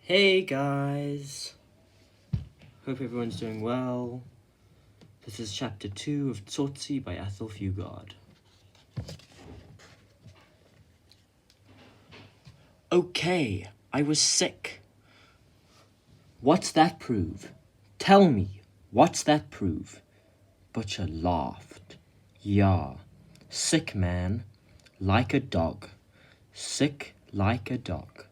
Hey guys! Hope everyone's doing well. This is chapter 2 of Tsotsi by Athol Fugard. Okay, I was sick. What's that prove? Tell me, what's that prove? Butcher laughed. Yeah, sick man, like a dog. Sick like a dog.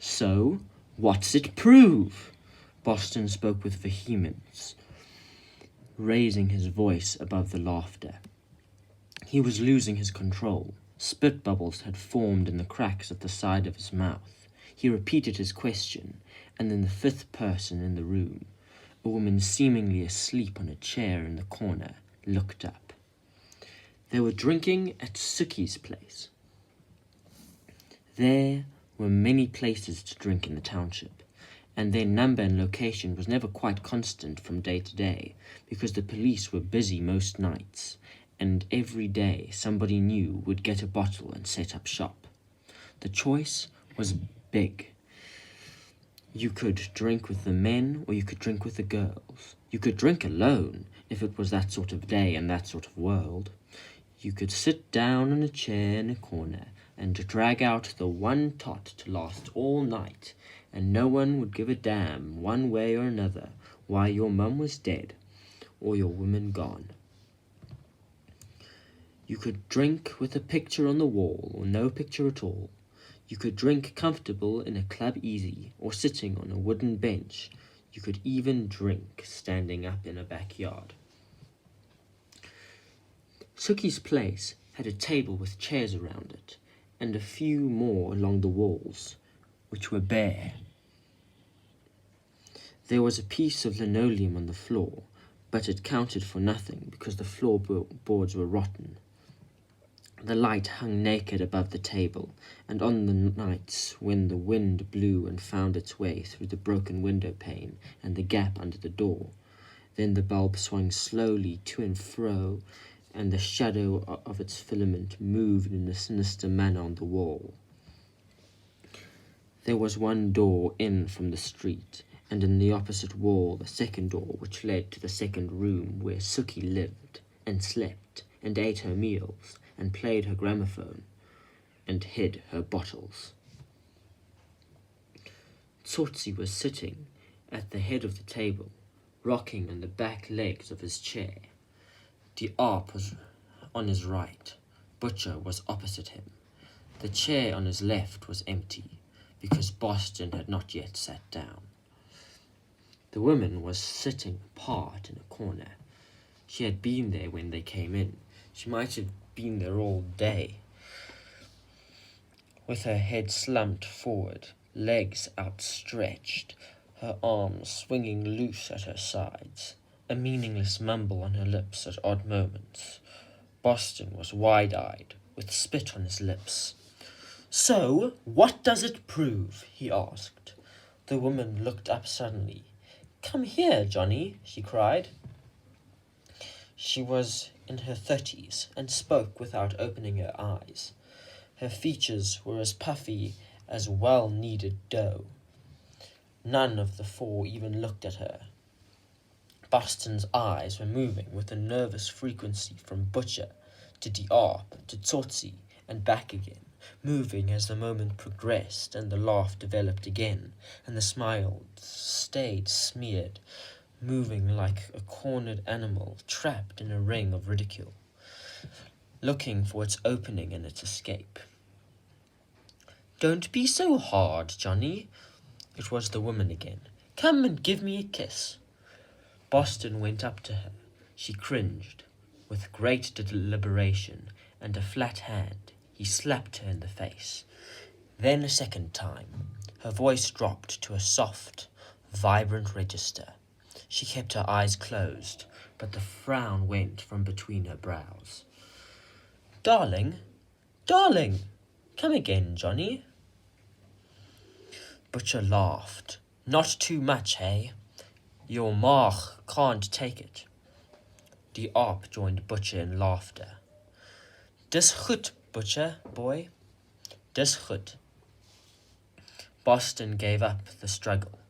So, what's it prove? Boston spoke with vehemence, raising his voice above the laughter. He was losing his control. Spit bubbles had formed in the cracks at the side of his mouth. He repeated his question, and then the fifth person in the room, a woman seemingly asleep on a chair in the corner, looked up. They were drinking at Sookie's place. There were many places to drink in the township, and their number and location was never quite constant from day to day, because the police were busy most nights, and every day somebody new would get a bottle and set up shop. The choice was big. You could drink with the men, or you could drink with the girls. You could drink alone, if it was that sort of day and that sort of world. You could sit down on a chair in a corner and drag out the one tot to last all night, and no one would give a damn one way or another why your mum was dead or your woman gone. You could drink with a picture on the wall or no picture at all. You could drink comfortable in a club easy or sitting on a wooden bench. You could even drink standing up in a backyard. Sookie's place had a table with chairs around it, and a few more along the walls, which were bare. There was a piece of linoleum on the floor, but it counted for nothing because the floorboards were rotten. The light hung naked above the table, and on the nights when the wind blew and found its way through the broken window pane and the gap under the door, then the bulb swung slowly to and fro, and the shadow of its filament moved in a sinister manner on the wall. There was one door in from the street, and in the opposite wall the second door which led to the second room where Sookie lived, and slept, and ate her meals, and played her gramophone, and hid her bottles. Tsotsi was sitting at the head of the table, rocking on the back legs of his chair. The ARP was on his right. Butcher was opposite him. The chair on his left was empty, because Boston had not yet sat down. The woman was sitting apart in a corner. She had been there when they came in. She might have been there all day, with her head slumped forward, legs outstretched, her arms swinging loose at her sides, a meaningless mumble on her lips at odd moments. Boston was wide-eyed, with spit on his lips. "So, what does it prove?" he asked. The woman looked up suddenly. "Come here, Johnny," she cried. She was in her 30s and spoke without opening her eyes. Her features were as puffy as well-kneaded dough. None of the four even looked at her. Boston's eyes were moving with a nervous frequency from Butcher to the ARP to Tsotsi and back again, moving as the moment progressed and the laugh developed again, and the smile stayed smeared, moving like a cornered animal trapped in a ring of ridicule, looking for its opening and its escape. "Don't be so hard, Johnny." It was the woman again. "Come and give me a kiss." Boston went up to her. She cringed. With great deliberation and a flat hand, he slapped her in the face. Then a second time. Her voice dropped to a soft, vibrant register. She kept her eyes closed, but the frown went from between her brows. Darling, come again, Johnny." Butcher laughed. "Not too much, hey? Your maag can't take it." The ARP joined Butcher in laughter. "Dis goed, Butcher, boy. Dis goed." Boston gave up the struggle.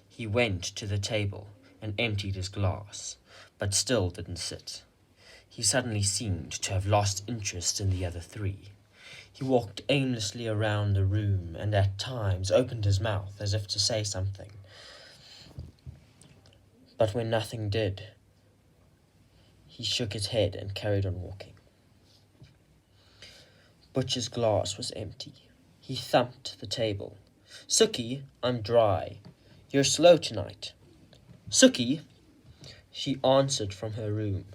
He went to the table and emptied his glass, but still didn't sit. He suddenly seemed to have lost interest in the other three. He walked aimlessly around the room and at times opened his mouth as if to say something. But when nothing did, he shook his head and carried on walking. Butcher's glass was empty. He thumped the table. "Sookie, I'm dry. You're slow tonight." "Sookie!" She answered from her room.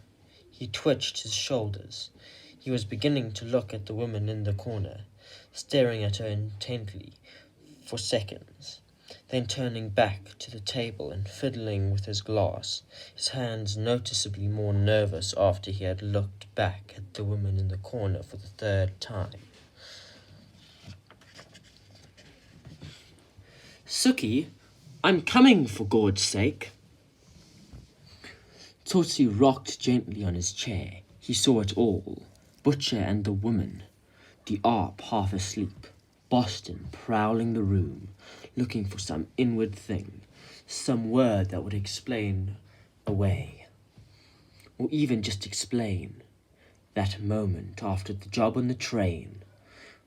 He twitched his shoulders. He was beginning to look at the woman in the corner, staring at her intently for seconds, then turning back to the table and fiddling with his glass, his hands noticeably more nervous after he had looked back at the woman in the corner for the third time. "Sookie, I'm coming, for God's sake." Tsotsi rocked gently on his chair. He saw it all. Butcher and the woman, the ARP half asleep, Boston prowling the room, looking for some inward thing, some word that would explain away, or even just explain that moment after the job on the train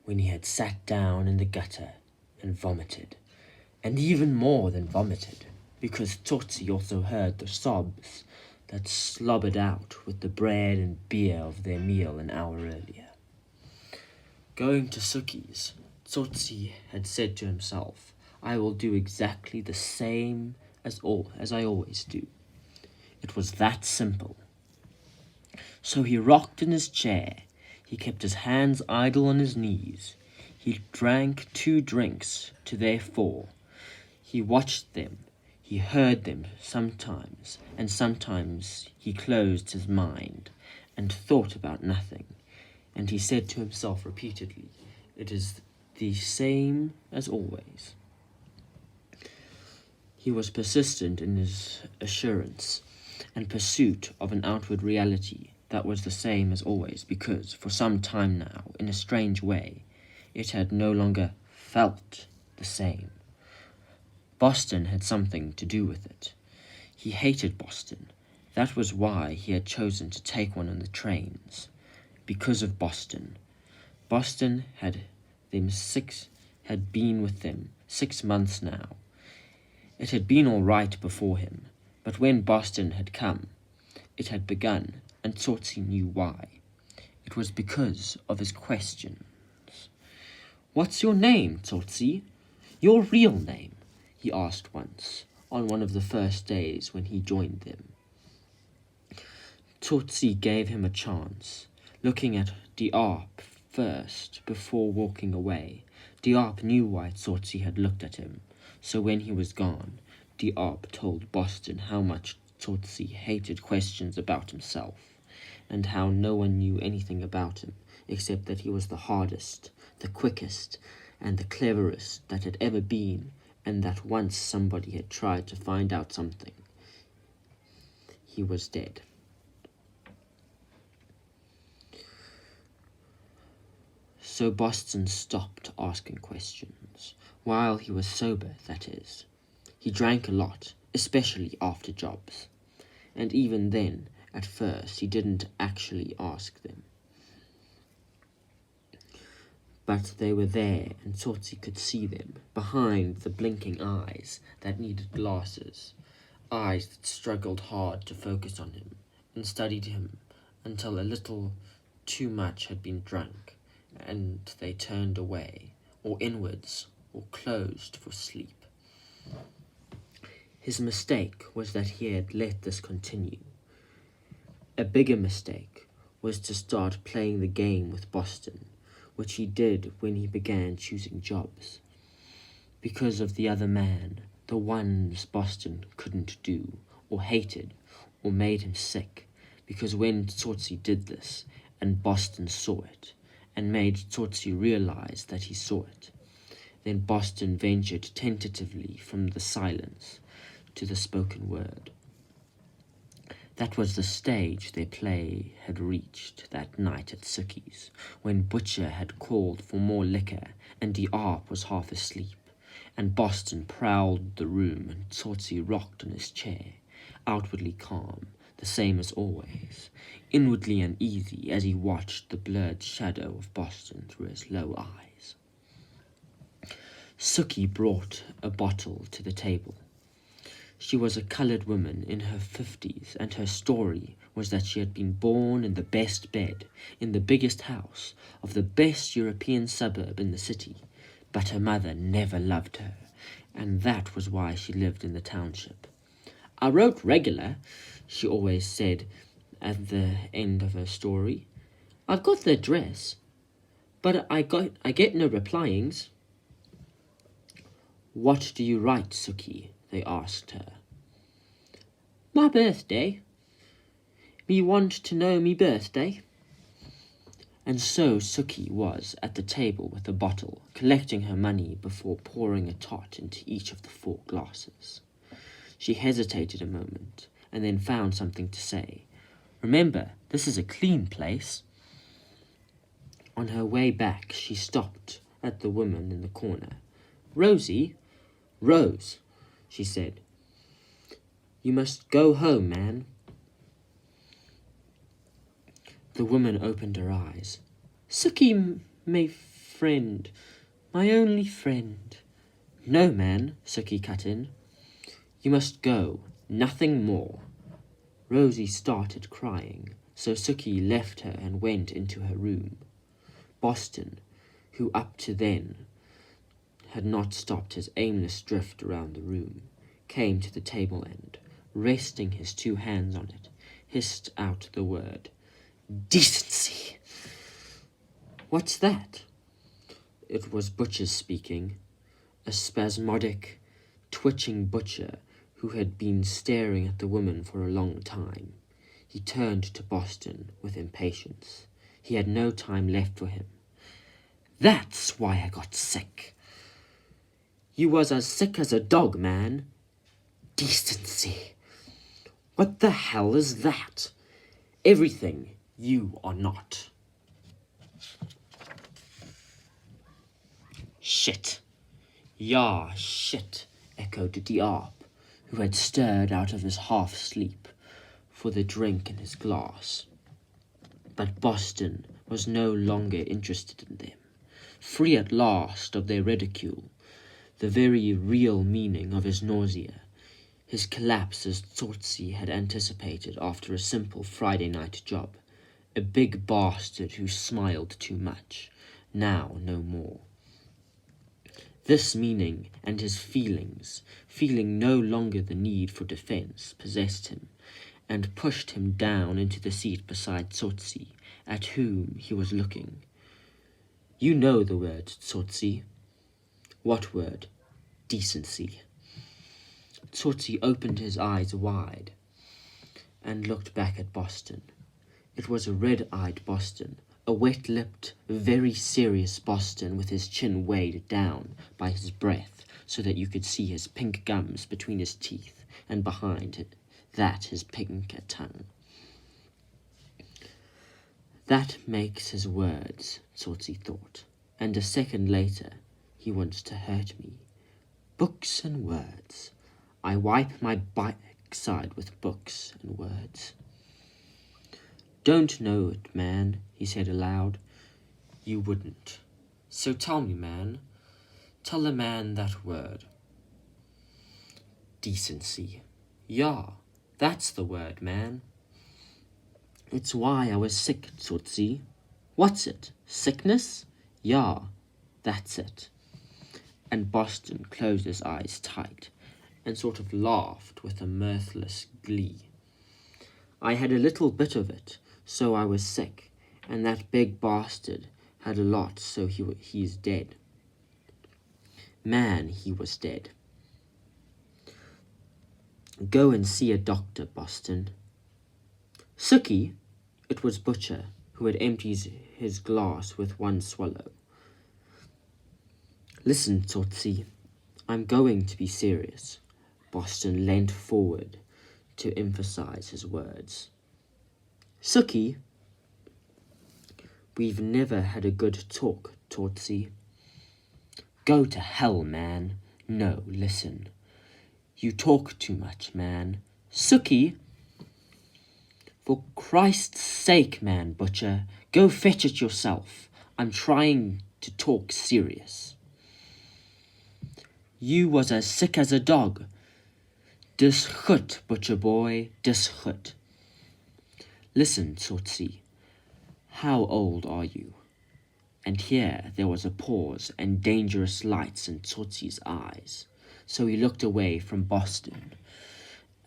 when he had sat down in the gutter and vomited, and even more than vomited, because Tsotsi also heard the sobs that slobbered out with the bread and beer of their meal an hour earlier. Going to Sookie's, Tsotsi had said to himself, "I will do exactly the same as I always do." It was that simple. So he rocked in his chair. He kept his hands idle on his knees. He drank 2 drinks to their 4. He watched them. He heard them sometimes, and sometimes he closed his mind and thought about nothing, and he said to himself repeatedly, "It is the same as always." He was persistent in his assurance and pursuit of an outward reality that was the same as always, because for some time now, in a strange way, it had no longer felt the same. Boston had something to do with it. He hated Boston. That was why he had chosen to take one on the trains. Because of Boston. Boston had been with them 6 months now. It had been all right before him, but when Boston had come, it had begun, and Tsotsi knew why. It was because of his questions. "What's your name, Tsotsi? Your real name?" he asked once, on one of the first days when he joined them. Tsotsi gave him a chance, looking at Diarp first before walking away. Diarp knew why Tsotsi had looked at him, so when he was gone, Diarp told Boston how much Tsotsi hated questions about himself, and how no one knew anything about him except that he was the hardest, the quickest, and the cleverest that had ever been, and that once somebody had tried to find out something, he was dead. So Boston stopped asking questions, while he was sober, that is. He drank a lot, especially after jobs, and even then, at first, he didn't actually ask them. But they were there, and Tsotsi could see them, behind the blinking eyes that needed glasses, eyes that struggled hard to focus on him, and studied him until a little too much had been drunk, and they turned away, or inwards, or closed for sleep. His mistake was that he had let this continue. A bigger mistake was to start playing the game with Boston, which he did when he began choosing jobs. Because of the other man, the ones Boston couldn't do, or hated, or made him sick, because when Tsotsi did this, and Boston saw it, and made Tsotsi realize that he saw it, then Boston ventured tentatively from the silence to the spoken word. That was the stage their play had reached that night at Sookie's, when Butcher had called for more liquor and the ARP was half asleep, and Boston prowled the room, and Tsotsi rocked in his chair, outwardly calm, the same as always, inwardly uneasy as he watched the blurred shadow of Boston through his low eyes. Sookie brought a bottle to the table. She was a coloured woman in her 50s, and her story was that she had been born in the best bed, in the biggest house, of the best European suburb in the city, but her mother never loved her, and that was why she lived in the township. "I wrote regular," she always said at the end of her story. "I've got the address, but I get no replyings." "What do you write, Sookie?" they asked her. "My birthday. Me want to know me birthday." And so Sookie was at the table with a bottle, collecting her money before pouring a tot into each of the 4 glasses. She hesitated a moment, and then found something to say. "Remember, this is a clean place." On her way back, she stopped at the woman in the corner. "Rosie, Rose," she said. "You must go home, man." The woman opened her eyes. "Sookie, my friend, my only friend." "No, man," Sookie cut in. "You must go, nothing more." Rosie started crying, so Sookie left her and went into her room. Boston, who up to then had not stopped his aimless drift around the room, came to the table end, resting his 2 hands on it, hissed out the word, "Decency." "What's that?" It was Butcher speaking, a spasmodic, twitching Butcher who had been staring at the woman for a long time. He turned to Boston with impatience. He had no time left for him. "That's why I got sick." "You was as sick as a dog, man." "Decency. What the hell is that?" "Everything you are not." "Shit." "Ya, shit," echoed Diab, who had stirred out of his half-sleep for the drink in his glass. But Boston was no longer interested in them. Free at last of their ridicule, the very real meaning of his nausea, his collapse as Tsotsi had anticipated after a simple Friday night job, a big bastard who smiled too much, now no more. This meaning and his feelings, feeling no longer the need for defense, possessed him, and pushed him down into the seat beside Tsotsi, at whom he was looking. "You know the word, Tsotsi." "What word?" "Decency." Tsotsi opened his eyes wide and looked back at Boston. It was a red-eyed Boston, a wet-lipped, very serious Boston with his chin weighed down by his breath so that you could see his pink gums between his teeth, and behind that his pink tongue. That makes his words, Tsotsi thought, and a second later he wants to hurt me. Books and words. I wipe my backside with books and words. "Don't know it, man," he said aloud. "You wouldn't. So tell me, man. Tell a man that word." "Decency." "Yeah, that's the word, man." "It's why I was sick, Tsotsi." "What's it? Sickness?" "Yeah, that's it." And Boston closed his eyes tight and sort of laughed with a mirthless glee. "I had a little bit of it, so I was sick, and that big bastard had a lot, so he's dead. Man, he was dead. Go and see a doctor, Boston." "Sookie," it was Butcher, who had emptied his glass with one swallow. "Listen, Tsotsi, I'm going to be serious." Boston leant forward to emphasize his words. "Sookie, we've never had a good talk, Tsotsi." "Go to hell, man. No, listen. You talk too much, man. Sookie! For Christ's sake, man, butcher, go fetch it yourself. I'm trying to talk serious. You was as sick as a dog. Dis goed, butcher boy, dis goed. Listen, Tsotsi, how old are you? And here there was a pause and dangerous lights in Tsotsi's eyes, so he looked away from Boston,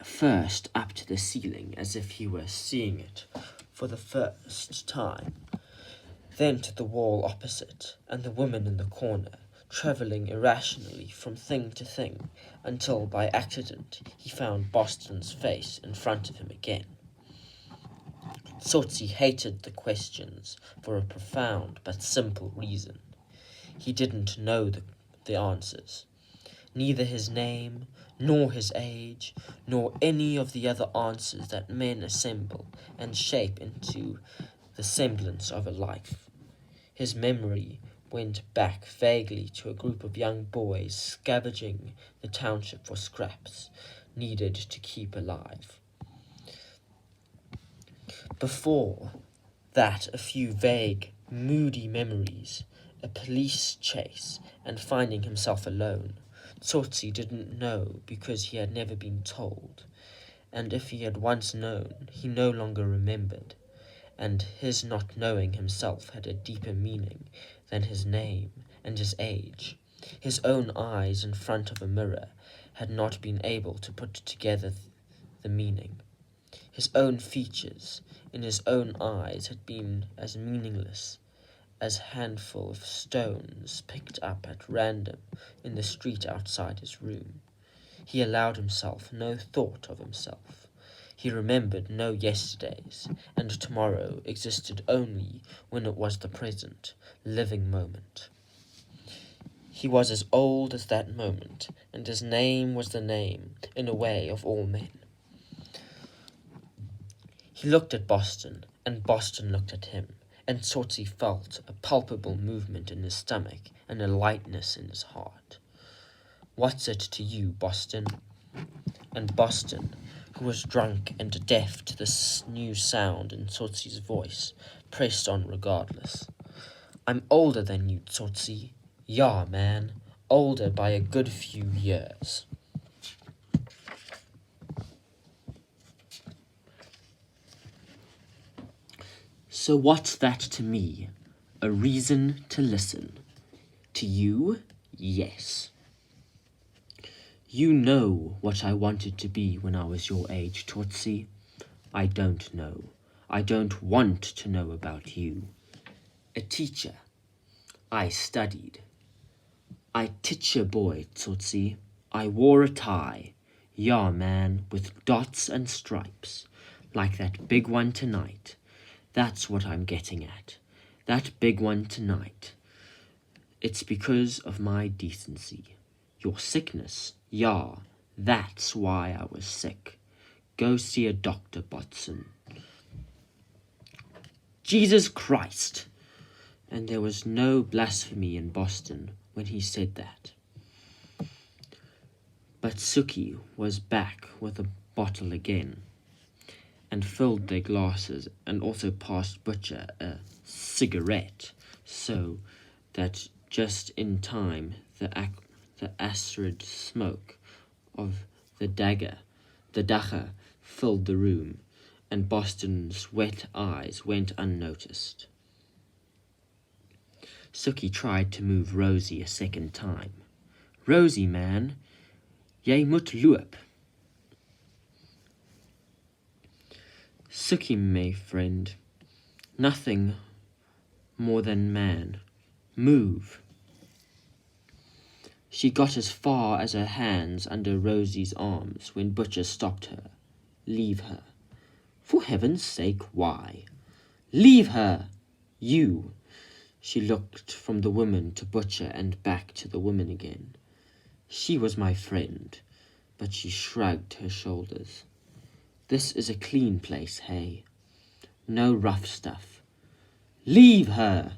first up to the ceiling as if he were seeing it for the first time, then to the wall opposite and the woman in the corner, travelling irrationally from thing to thing, until by accident he found Boston's face in front of him again. Tsotsi hated the questions for a profound but simple reason. He didn't know the answers. Neither his name, nor his age, nor any of the other answers that men assemble and shape into the semblance of a life. His memory went back vaguely to a group of young boys scavenging the township for scraps needed to keep alive. Before that, a few vague, moody memories, a police chase, and finding himself alone. Tsotsi didn't know because he had never been told, and if he had once known, he no longer remembered, and his not knowing himself had a deeper meaning than his name and his age. His own eyes in front of a mirror had not been able to put together the meaning. His own features in his own eyes had been as meaningless as a handful of stones picked up at random in the street outside his room. He allowed himself no thought of himself. He remembered no yesterdays, and tomorrow existed only when it was the present, living moment. He was as old as that moment, and his name was the name, in a way, of all men. He looked at Boston, and Boston looked at him, and Tsotsi felt a palpable movement in his stomach and a lightness in his heart. "What's it to you, Boston?" And Boston, who was drunk and deaf to this new sound in Tsotsi's voice, pressed on regardless. "I'm older than you, Tsotsi. Yeah, man, older by a good few years." So what's that to me? A reason to listen. To you, yes. You know what I wanted to be when I was your age, Tsotsi. I don't know. I don't want to know about you. A teacher. I studied. I teacher boy, Tsotsi. I wore a tie. Yeah, man, with dots and stripes, like that big one tonight. That's what I'm getting at. That big one tonight. It's because of my decency. Your sickness, yeah, that's why I was sick. Go see a doctor, Botson. Jesus Christ! And there was no blasphemy in Boston when he said that. But Sookie was back with a bottle again, and filled their glasses, and also passed Butcher a cigarette, so that just in time the acrid smoke of the dacha filled the room, and Boston's wet eyes went unnoticed. Sookie tried to move Rosie a second time. "Rosie, man, jy moet loop." "Sookie, my friend, nothing more than man. Move." She got as far as her hands under Rosie's arms when Butcher stopped her. "Leave her." "For heaven's sake, why?" "Leave her! You!" She looked from the woman to Butcher and back to the woman again. "She was my friend," but she shrugged her shoulders. "This is a clean place, hey? No rough stuff. Leave her!"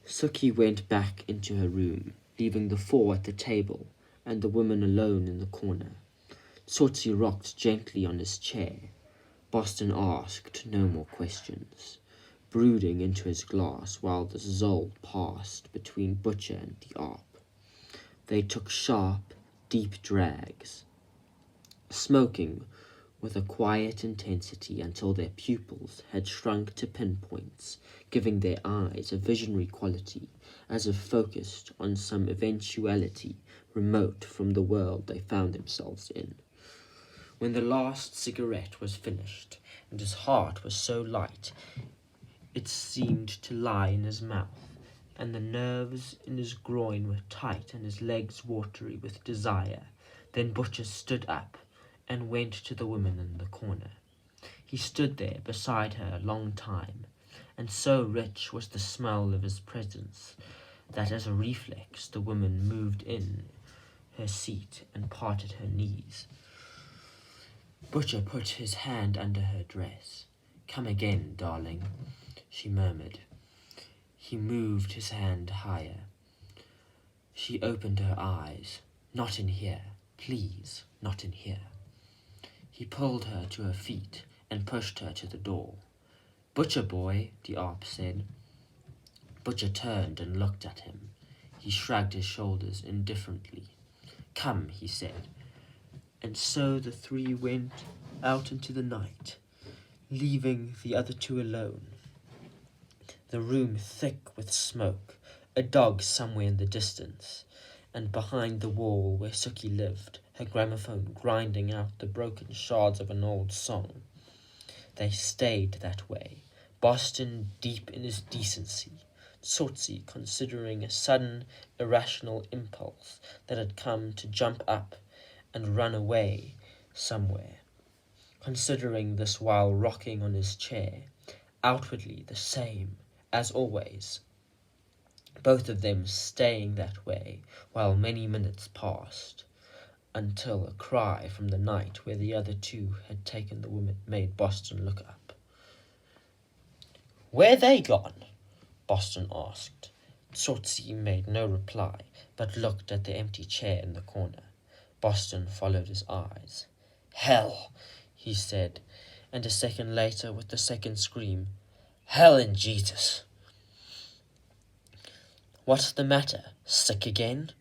Sookie went back into her room. leaving the 4 at the table and the woman alone in the corner. Tsotsi rocked gently on his chair. Boston asked no more questions, brooding into his glass while the Zol passed between Butcher and the Arp. They took sharp, deep drags, smoking with a quiet intensity until their pupils had shrunk to pinpoints, giving their eyes a visionary quality, as if focused on some eventuality remote from the world they found themselves in. When the last cigarette was finished, and his heart was so light it seemed to lie in his mouth, and the nerves in his groin were tight and his legs watery with desire, then Butcher stood up and went to the woman in the corner. He stood there beside her a long time, and so rich was the smell of his presence that as a reflex the woman moved in her seat and parted her knees. Butcher put his hand under her dress. "Come again, darling," she murmured. He moved his hand higher. She opened her eyes. "Not in here. Please, not in here." He pulled her to her feet and pushed her to the door. "Butcher boy," the Arp said. Butcher turned and looked at him. He shrugged his shoulders indifferently. "Come," he said. And so the 3 went out into the night, leaving the other 2 alone. The room thick with smoke, a dog somewhere in the distance, and behind the wall where Sookie lived, her gramophone grinding out the broken shards of an old song. They stayed that way, Boston deep in his decency, Tsotsi considering a sudden irrational impulse that had come to jump up and run away somewhere, considering this while rocking on his chair, outwardly the same as always, both of them staying that way while many minutes passed, until a cry from the night where the other 2 had taken the woman made Boston look up. "Where they gone?" Boston asked. Tsotsi made no reply, but looked at the empty chair in the corner. Boston followed his eyes. "Hell," he said, and a second later, with the second scream, "Hell and Jesus." "What's the matter? Sick again?"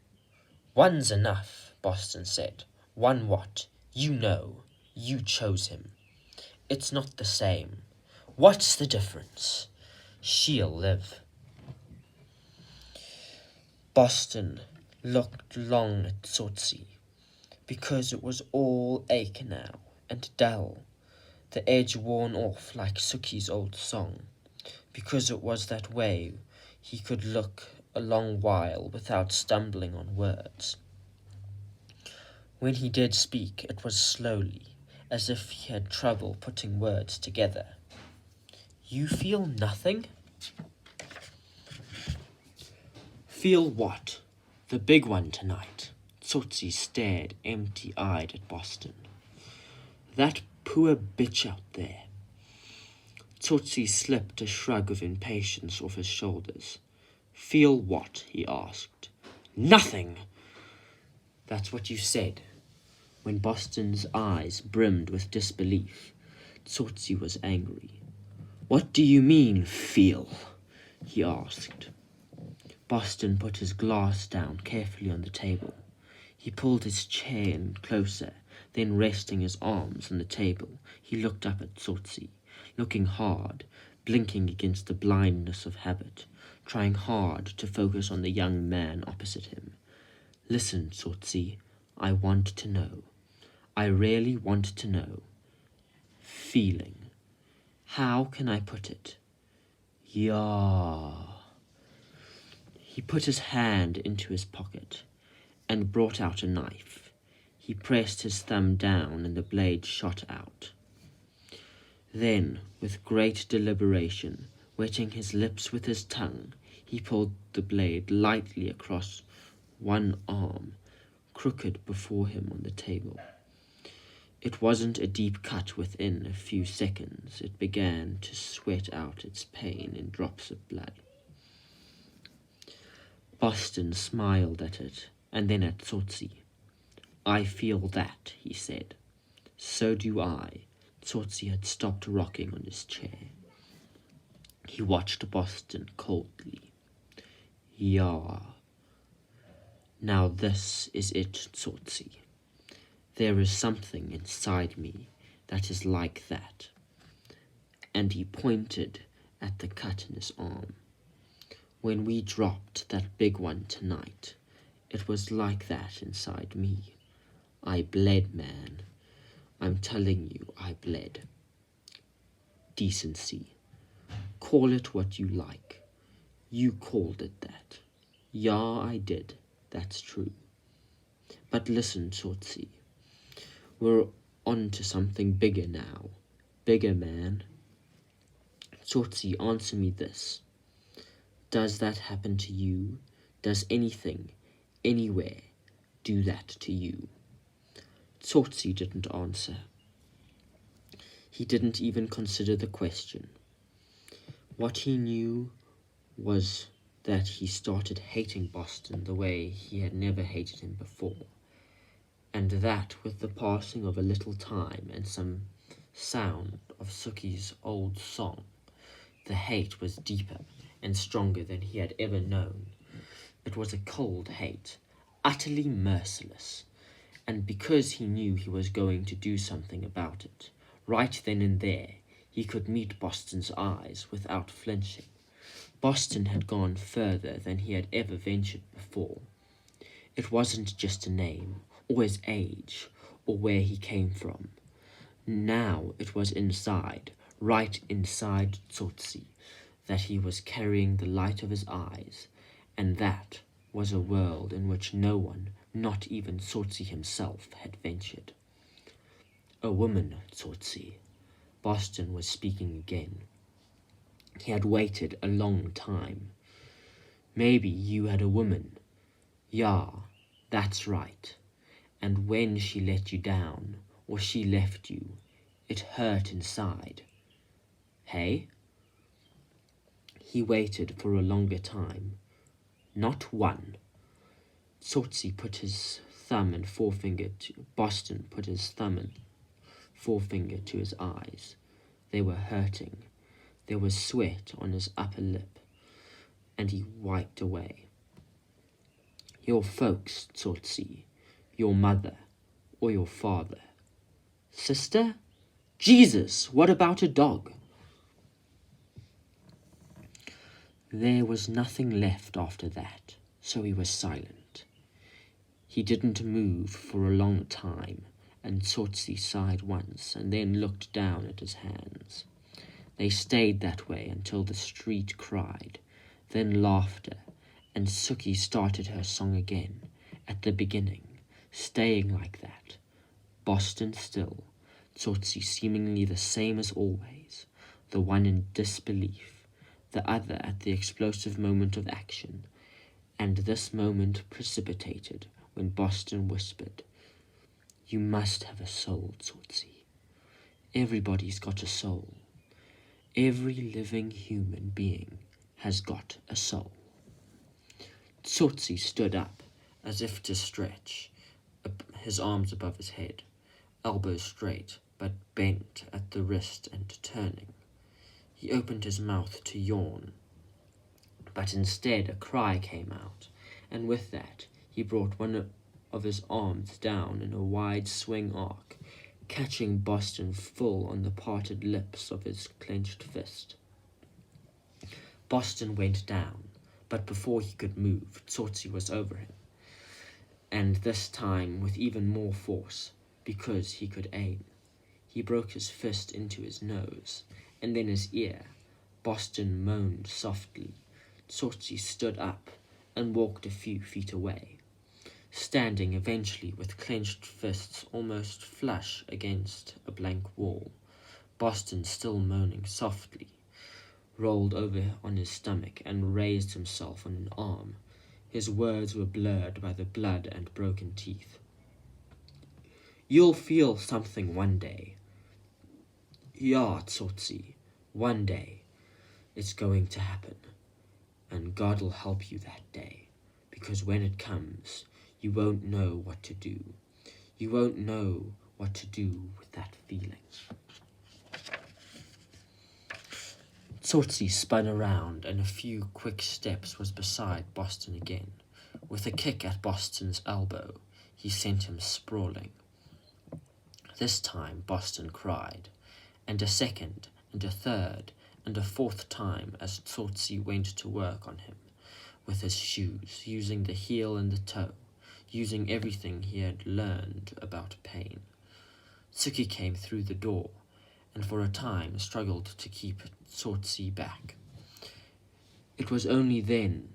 "One's enough," Boston said. "One what? You know. You chose him. It's not the same. What's the difference? She'll live." Boston looked long at Tsotsi, because it was all ache now, and dull, the edge worn off like Sookie's old song, because it was that way he could look a long while without stumbling on words. When he did speak, it was slowly, as if he had trouble putting words together. "You feel nothing?" "Feel what? The big one tonight." Tsotsi stared empty-eyed at Boston. "That poor bitch out there." Tsotsi slipped a shrug of impatience off his shoulders. "Feel what?" he asked. "Nothing!" "That's what you said." When Boston's eyes brimmed with disbelief, Tsotsi was angry. "What do you mean, feel?" he asked. Boston put his glass down carefully on the table. He pulled his chair in closer, then resting his arms on the table, he looked up at Tsotsi, looking hard, blinking against the blindness of habit, trying hard to focus on the young man opposite him. "Listen, Tsotsi, I want to know. I really want to know. Feeling. How can I put it? Yeah." He put his hand into his pocket and brought out a knife. He pressed his thumb down and the blade shot out. Then, with great deliberation, wetting his lips with his tongue, he pulled the blade lightly across one arm, crooked before him on the table. It wasn't a deep cut within a few seconds. It began to sweat out its pain in drops of blood. Boston smiled at it, and then at Tsotsi. "I feel that," he said. "So do I." Tsotsi had stopped rocking on his chair. He watched Boston coldly. "Yeah. Now this is it, Tsotsi. There is something inside me that is like that." And he pointed at the cut in his arm. "When we dropped that big one tonight, it was like that inside me. I bled, man. I'm telling you, I bled. Decency. Call it what you like. You called it that. Yeah, I did. That's true. But listen, Tsotsi. We're on to something bigger now. Bigger, man. Tsotsi, answer me this. Does that happen to you? Does anything, anywhere, do that to you?" Tsotsi didn't answer. He didn't even consider the question. What he knew was that he started hating Boston the way he had never hated him before, and that with the passing of a little time and some sound of Sookie's old song, the hate was deeper and stronger than he had ever known. It was a cold hate, utterly merciless, and because he knew he was going to do something about it, right then and there, he could meet Boston's eyes without flinching. Boston had gone further than he had ever ventured before. It wasn't just a name, or his age, or where he came from. Now it was inside, right inside Tsotsi, that he was carrying the light of his eyes, and that was a world in which no one, not even Tsotsi himself, had ventured. "A woman, Tsotsi." Boston was speaking again. He had waited a long time. "Maybe you had a woman. Yeah, that's right. And when she let you down, or she left you, it hurt inside. Hey?" He waited for a longer time. "Not one." Tsotsi put his thumb and forefinger to... Boston put his thumb and forefinger to his eyes. They were hurting. There was sweat on his upper lip, and he wiped away. "Your folks, Tsotsi. Your mother, or your father. Sister? Jesus, what about a dog?" There was nothing left after that, so he was silent. He didn't move for a long time, and Tsotsi sighed once and then looked down at his hands. They stayed that way until the street cried, then laughter, and Sookie started her song again, at the beginning, staying like that. Boston still, Tsotsi seemingly the same as always, the one in disbelief, the other at the explosive moment of action, and this moment precipitated when Boston whispered, "You must have a soul, Tsotsi. Everybody's got a soul. Every living human being has got a soul." Tsotsi stood up, as if to stretch, his arms above his head, elbows straight, but bent at the wrist and turning. He opened his mouth to yawn, but instead a cry came out, and with that he brought one of his arms down in a wide swing arc, catching Boston full on the parted lips of his clenched fist. Boston went down, but before he could move, Tsotsi was over him, and this time with even more force, because he could aim. He broke his fist into his nose, and then his ear. Boston moaned softly. Tsotsi stood up and walked a few feet away, standing eventually with clenched fists almost flush against a blank wall. Boston, still moaning softly, rolled over on his stomach and raised himself on an arm. His words were blurred by the blood and broken teeth. "You'll feel something one day. Yeah, Tsotsi, one day. It's going to happen, and God'll help you that day. because when it comes, you won't know what to do. You won't know what to do with that feeling. Tsotsi spun around, and a few quick steps was beside Boston again. With a kick at Boston's elbow, he sent him sprawling. This time Boston cried, and a second, and a third, and a fourth time as Tsotsi went to work on him with his shoes, using the heel and the toe, using everything he had learned about pain. Sookie came through the door, and for a time struggled to keep Tsotsi back. It was only then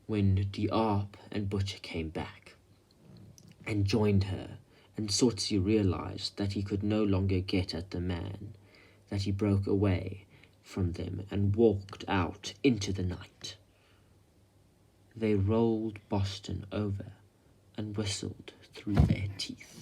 when Diop and Butcher came back and joined her, and Tsotsi realized that he could no longer get at the man, that he broke away from them and walked out into the night. They rolled Boston over and whistled through their teeth.